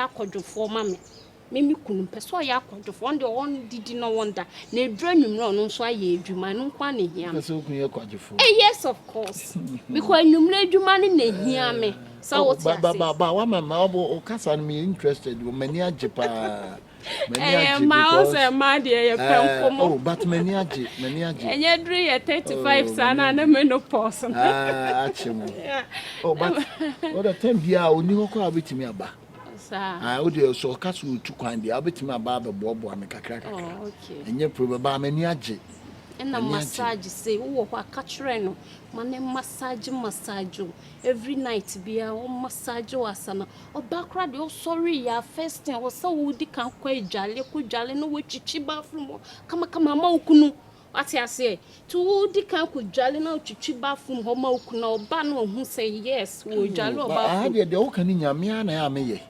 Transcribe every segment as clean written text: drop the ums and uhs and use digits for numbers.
ya akwadwofo mama me kunu peso ya akwadwofo on de on didi no wonder na edura nwumre no nso aye adwuma no kwa ne hia peso kun ye kwadwofo yes of course because nwumre adwuma ne na hia me so what you say ba wa mama obo kasa no me interested o mani ajepa my also my dear oh but mani aje enye duru ye 35 sana na menopause achimo oh but what the time bia oni ho kwa betimi aba sa o de so kasa utu kwan dia betimi aba abebobo ame kakra okay enye problem ba mani aje na massage say wo ho akachre no mane massage every night bia o massage wasana obakra de o sorry ya first time o sa wo di kan kwa ejale no wechichi bathroom kama ma okunu ati ase to di kan ku dwale na ochichi bathroom ho ma okunu oba na ohun say yes wo dwale oba ah de o kan nya me ana ya meye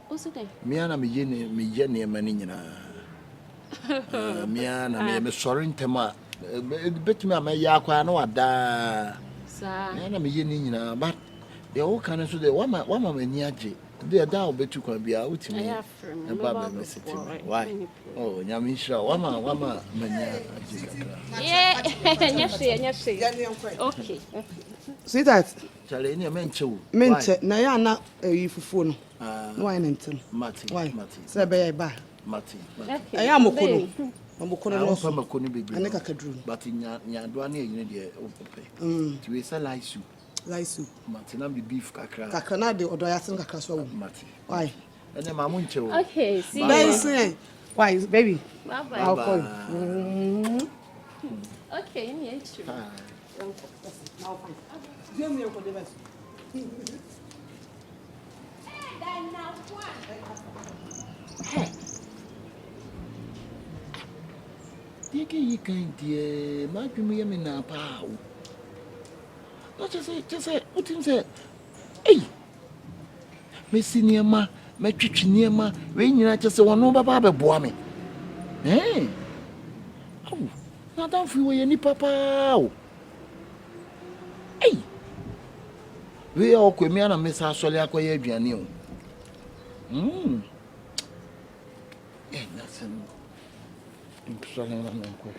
o se dey me ana meye ne mani nyina me ana me sorry ntema betumi amaya akwa na wada sa na me yeni nyina but de o kan so de wama mani age de da obetu kwa bia utimi na ba me siti why oh nyame shira wama mani age kakra nyeshe okay sweetheart chale ni menche na ya na yifufuo no why na ntem mati se be ya ba mati aya mokono Mamukono no so makoni bebre ane kakadru but nya do ane yine de opepe ti we say laisu mati na be beef kakra na de odo yasin kakra so mati why ene mamu nche wo okay see you why baby bye I'll call you okay ni echi now fine do me ko de bas Daina hey Dike yi kan die ma dwemu ye me na pa o no just utim say eh me siniema me twitwiniema we nyina just wono baba beboa me oh na dan fi wo ye ni papa o eh we o kwemi ana me sa sole akoye aduane o that's Impressionnant quoi.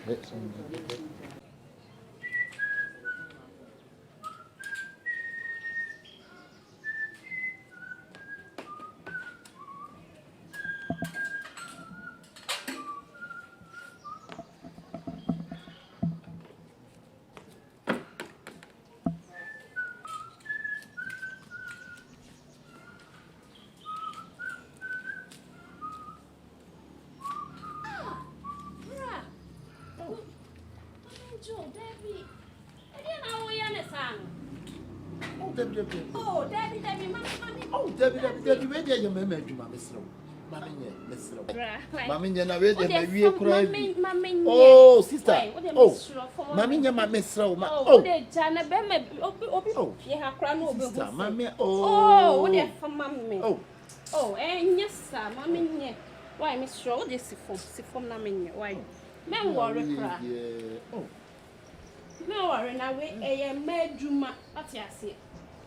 Oh, Daddy, mommy. Oh, Debbie, where did you make you, Mammy Slow? Mammy, na we dey cry. Oh, sister. Oh, Mammy, Mammy Slow. Oh, de Jana be me obi. Ye ha kra no obi. Sister, Mammy. Oh, what dey for Mammy? Oh, yes, sir, Mammy nye. Why, Miss Slow? What dey sifom na me nye. Why? Men worry cry. Oh. No worry na we eye meduma ati ase.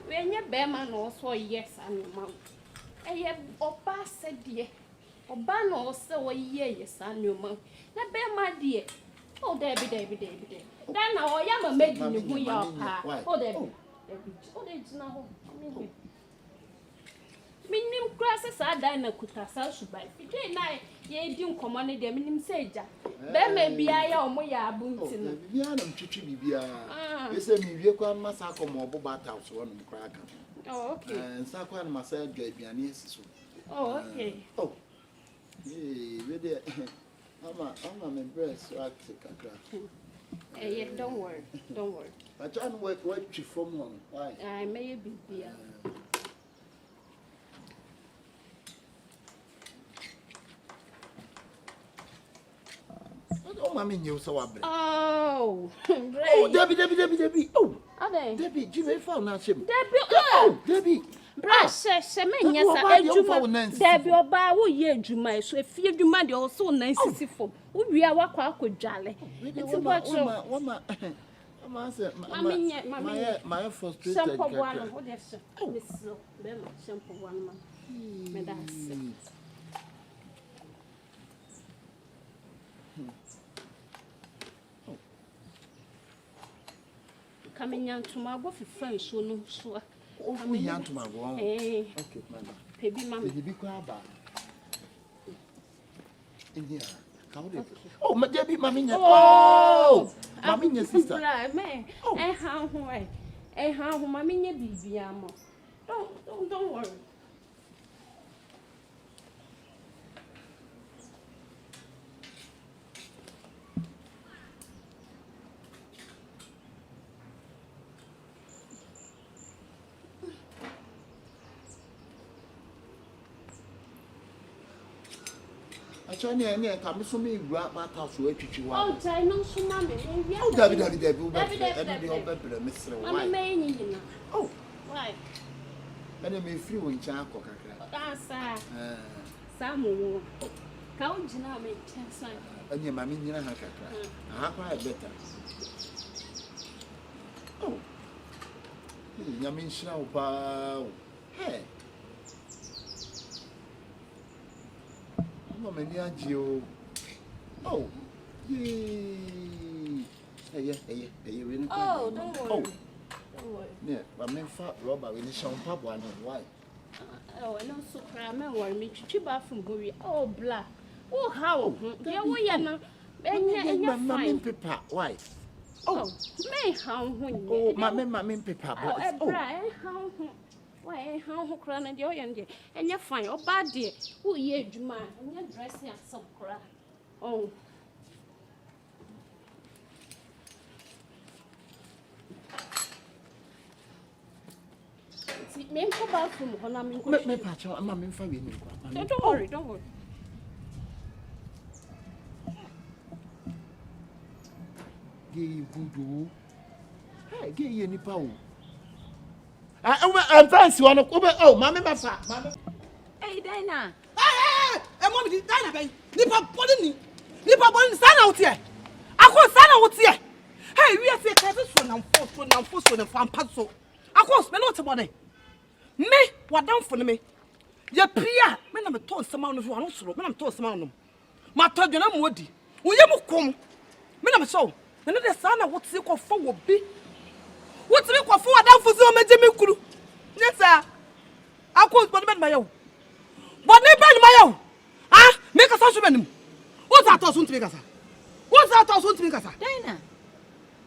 We nye be ma no so yes and mama. Eye oba se de. Oba no se wo yes and mama. Na be ma de. Oh Debbie. Dan na o ya ma medi ni hu ya pa. Oh Debbie. Oh de jina ho. Minim krasa sa Daina kuta sa subai. Fije na ye di nkomo ne de minim seja. Be ma bia ya omo ya abunti no. Bia na mtwitwi bibia. We say mi wie kwa masa akomo oboba house wo no kra aka. Oh okay. Nsa kwa na masa adwa aduane asiso. Oh okay. Oh. We dey ama me breast act kakra. Yeah, don't worry. But try to work from one. Why? I may be here. Oh, mommy knew so I Oh, Debbie. Oh, Debbie, Jimmy found out him. Debbie. Brush, Semen, yes, Debbie, or by who ye Juma, so if you do money also nice for. We are what could jolly. It's about my frustrated. Sample one, what is so? Sample one. Medase. Coming young to my wife, friend, so no, so. Oh, young to my wall. Okay, madam. Baby, mamma, be quiet. In here. Oh, my dear, mammy. Oh, mammy, your sister. And how, mammy, baby, don't worry. I try to come to me, grab my house to each one. Oh, Daina, so mammy, oh, David, Mr. Oh, why? And I may feel in Chaco. Samuel, count now, make 10 cents. And your mammy, you know, I have better. Oh, you mean, show, hey. Oh, yay! Hey, oh, don't worry. Oh, yeah, but me fat rubber with the shampoo one. Why? Oh, I know so cram and worry me to bath from Gory. Oh, blah. Oh, how? Yeah, we are now. And you're fine. Pepper, why? Oh, may how when oh, mammy, pepper. Oh, how. Why, how cran and you're fine. Oh, bad dear. Oh, yeah, Juma, and you're dressing at some cry. Oh. Men go back from when I'm in my patch. I'm in for you. Don't worry, don't worry. Gay, good. Hey, gay, any power. I'm fancy one of oh, mammy, my fat. Hey, Daina. Hey, mommy, Daina, baby. Nipa body, stand out here. I can't stand out here. Hey, we are saying I'm forced to the farm puzzle. I can't spend out about it. Me, what down for me? Your Pia, when I'm told some of you, when I'm told some of them. My told you, I'm woody. Will you come? When I'm so, then the son of what's it called for will be. What's it called for down for so many Jimmy? Yes, sir. I can't but my own. But never my own. Ah, make a social man. What's that also to make us? What's that also to make us? Daina.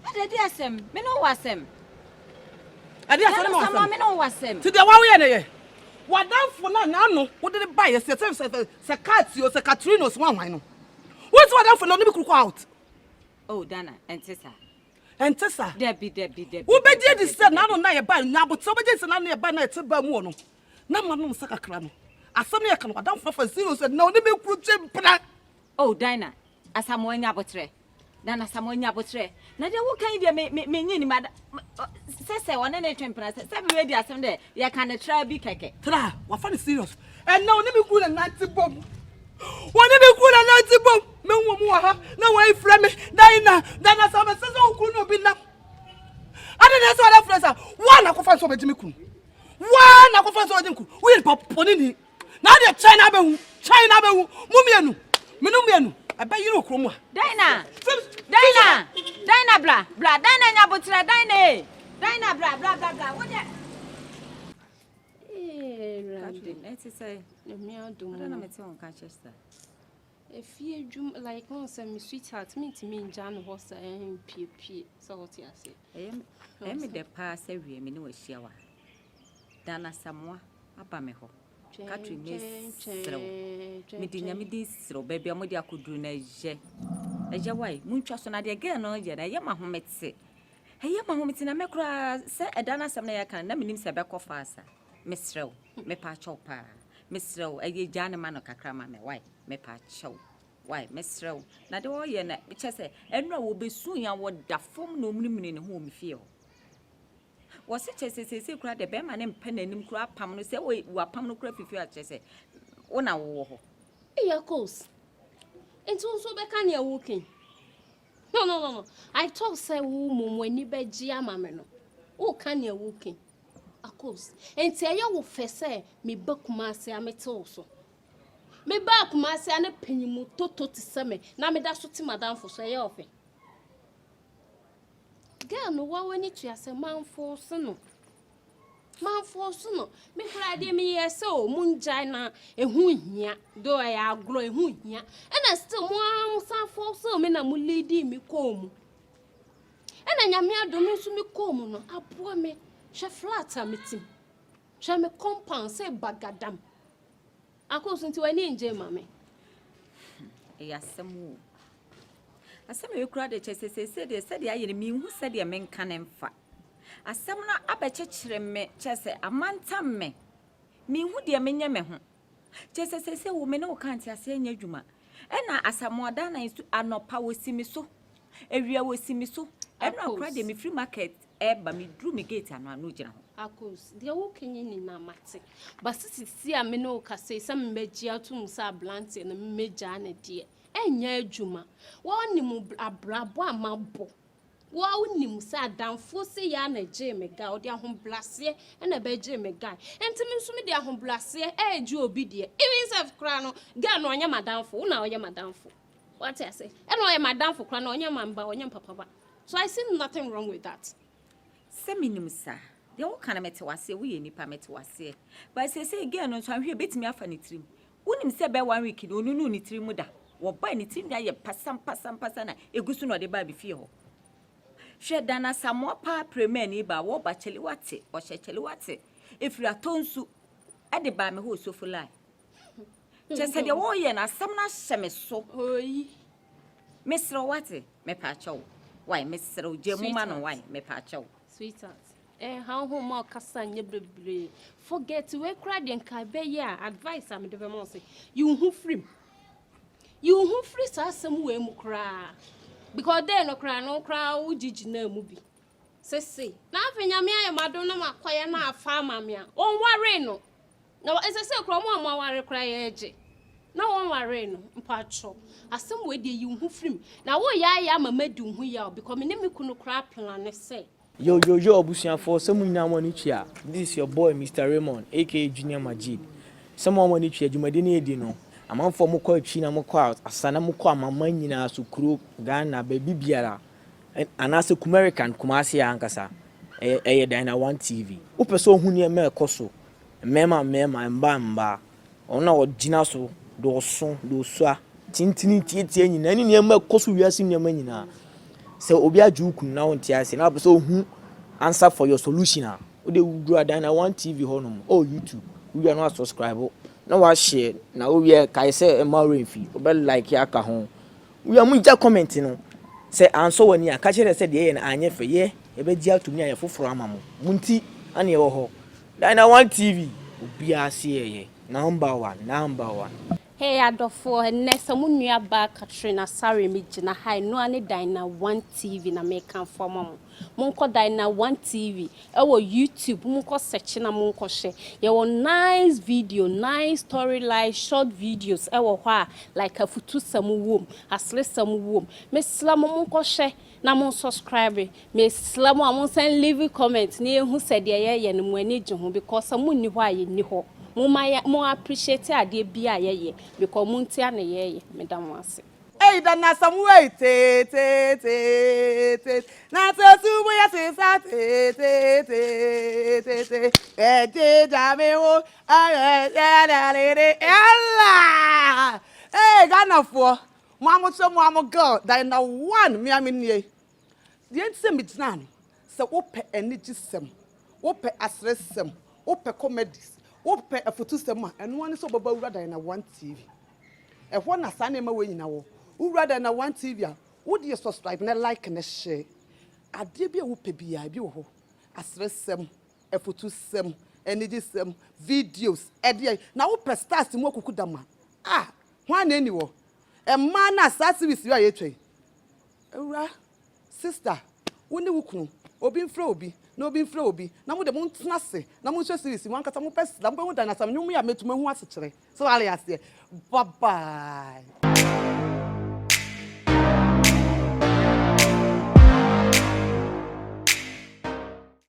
I did some, me no was him. I did some, me no was him. To the Warrior. What down for now? What did it buy? A Secatio, Secatrinos, one I know. What's what down for no cook out? Oh, Dana, and Tessa. And Tessa, Debbie. who be dead is said, now on a ban now, but somebody is an onion banner to Bamono. No one knows Sacacrano. As some year can down for zeros and no limit could jump. Oh, Daina, as someone yabotre. Dana someone yabotre. Now, what can you mean, madam? Says one and a temperance, 7 ready as Sunday. You can try big cake. Tra, what funny serious. And no limit cool and night to bomb. One of the cool and night to bomb. No way, Flemmy, Daina, Dana Summer says, oh, could not be now. I didn't answer that phrase. One, I could find some Jimmy Coon. One, I could find some Jimmy. We'll pop Ponini. Now they're China, Mumianu, Minumianu. I bet you know, Chroma. Daina, blah, Daina, Yabutra, Daina, blah. What that? Let's say, me, I don't know, it's on Manchester. If you do like once and sweetheart, me to me, John was a P. So what you say? I am the pass every minute, Shiawa. Dana Samoa, Abameho. Catherine Miss Midinamidis, or baby, Amodia could do Neje. A Jawai, Munchas on the again, or yet I am a home at say. Hey, my home in America, say a Dana Samaya can name him Sabaco Fasa. Miss Row, me pachopa. Miss Row, a ye Jana Manoka Crama, my wife, me pacho. Why, Miss Row, not all ye net, which I say, and no will be soon. I would da form no women in whom feel. Was it as a secret, the bearman and pen and crab pam, say, wait, what pam no crap if you are just say, one hour. Hey, of course. It's also can you walking. No. I told say woman when you be Gia mamma. Oh, can you walking? Of course. And tell you what first say me ba Kumasi amete also. Me ba Kumasi ane penyimu toto tiseme na me da so ti madam for so ye ofe. Girl no wa wani to ase man force no. Man force no. Me kura de me yes o munjai na ehu hia do ya agro ehu hia. And still mo am san force me na mu lady mi kom. And nyame adome so me kom no aboa me she flat ametim. She me compound say bagadam. Akoso nti wani nje mame. Asɛm you kura de chese said aye me hu said ye menka ne mfa. Asɛm na abekyekere me chese amantam me. Me hu de menye me ho. Chese wo me ne wo kan ti ase anya dwuma. Ɛna asamoda na anopa wo simi so. Ewia wo simi so. Ɛna kura de me free market ba me dru me gate anu gyina ho. Akos de wo kenye ni na mate. Basisi a me no ka say some meji atum sa blante na meja na de. Enya adwuma. Wo nim abrabo amabo. Wo nim sa danfo se ya na je me ga odi ahomblase na be je me ga. Entimi nso me de ahomblase eju obi de. Even self kra no ga no onya madanfo, na onya madanfo. What I say? And onya madanfo kra no onya mamba, onya papa ba. So I see nothing wrong with that. Seminim sa. De wo kana mete wase wo ye nipa mete wase. But say again no so ahwe betimi afa ne tirim. Wonim se be 1 week no nunu ne tirim da. Wo ba ne tirim da ye pasam na egusu no de ba bi fie ho. Hwe dana samo pa premier ni ba wo ba chele wate, o hye chele wate. Efira tonsu e de ba me ho sofulai. Je se de wo ye na asam na hye me so. Oyi. Mesro wate me pa chawo. Why mesro jemu ma no why me pa chawo. Sweetheart. How home kasa nyebre. Forget we cry den ka be ya advice am de be mo say. You hu free. You hu free sa asem we mu kra. Because they no cry wo jiji na mu bi. Say. Na afenya me ayemado na makoye na afa amame a. On ware no. Na say kromo am ware kra ye eje. Na won ware no mpacho. Asem we de you hu free. Na wo ya mama di hu ya because me ne me kunu kra plan say. Yo, Obusianfo, someone now money chia. This is your boy, Mr. Raymond, aka Junior Majid. Someone money chia, Jumadini Edino. A man for Moko China Moko out, a sana Moko, my money na Sukru, Ghana, baby Biara, and as a Kumerican, Kumasi Ankasa, a Daina 1 TV. Upe so hunia me koso, mema, and bamba. Ona o Jinaso, do son, do swa, tintini tietien, any near me koso, we are seeing your money now. So obia juku na wonti ase na so hu answer for your solution a o de wudura Daina 1 TV honum o YouTube we are not subscribe na wa share na o we kai say e ma renfi o be like ya ka ho we are mu ja comment no say answer wani a ka chere say de ye na anye fe ye e be dia to mi aye foforo amamo munti ane e wo ho Daina 1 TV obia se ye number 1 Hey adofo nessa munua ba Katrina sorry me gina high no ane Daina 1 TV na make am for mom. Monko Daina 1 TV ewo YouTube monko search na monko share. Ye wo nice video, nice storyline, short videos ewo hwa like a futu samu wom, asle samu wom. Me slam monko share na mon subscribe. Me slam amon send leave comment na ehu se de ye no mu ani gye ho because amunni hwa ye ni ho. Mo appreciate ade bia ye because muntia na ye medam wase. Hey, dan na some way te na so su bo ya se sa te dame wo ella. Hey, Ghana for mo amo girl Daina 1 me amnie. The enti me tnan se wo pe energy sem, wo pe asresem, wo pe comedies. Ope a photo sema and one so baba ura Daina 1 TV. E ho na sa na ma we nyina wo. Ura Daina 1 TV a wo de subscribe na like na share. Ade bia wo pe bia bi wo ho. Asresem, e photo sem, energy sem, videos, e de na wo pe stars mu okuku dama. Ah, ho na ni wo. E ma na sa service wi aye twen. Ura sister, wo ni wo kunu, obi mfra obi. No be free obi na mo de mo ntena se na mo hwe series wan kata mo pes na mo Daina sam nyum ya metuma hu asechire so ale ase bye bye.